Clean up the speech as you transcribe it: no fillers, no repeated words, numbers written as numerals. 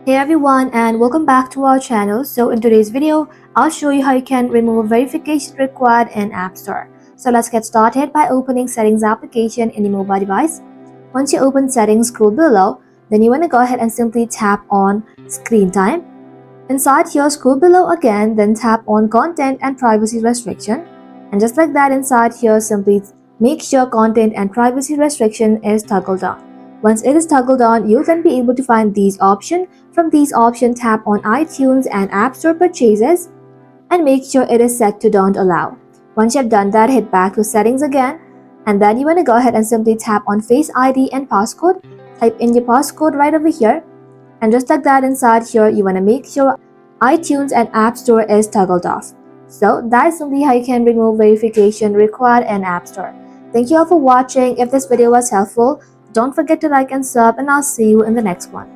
Hey everyone, and welcome back to our channel. So in today's video, I'll show you how you can remove verification required in App Store. So let's get started by opening Settings application in your mobile device. Once you open Settings, scroll below, then you want to go ahead and simply tap on Screen Time. Inside here, scroll below again, then tap on Content and Privacy Restriction. And just like that, inside here, simply make sure Content and Privacy Restriction is toggled on. Once it is toggled on, you'll then be able to find these options. From these options, tap on iTunes and App Store purchases and make sure it is set to Don't Allow. Once you've done that, hit back to Settings again, and then you want to go ahead and simply tap on Face ID and Passcode. Type in your passcode right over here, and just like that, inside here, you want to make sure iTunes and App Store is toggled off. So that is simply how you can remove verification required in App Store. Thank you all for watching. If this video was helpful, don't forget to like and sub, and I'll see you in the next one.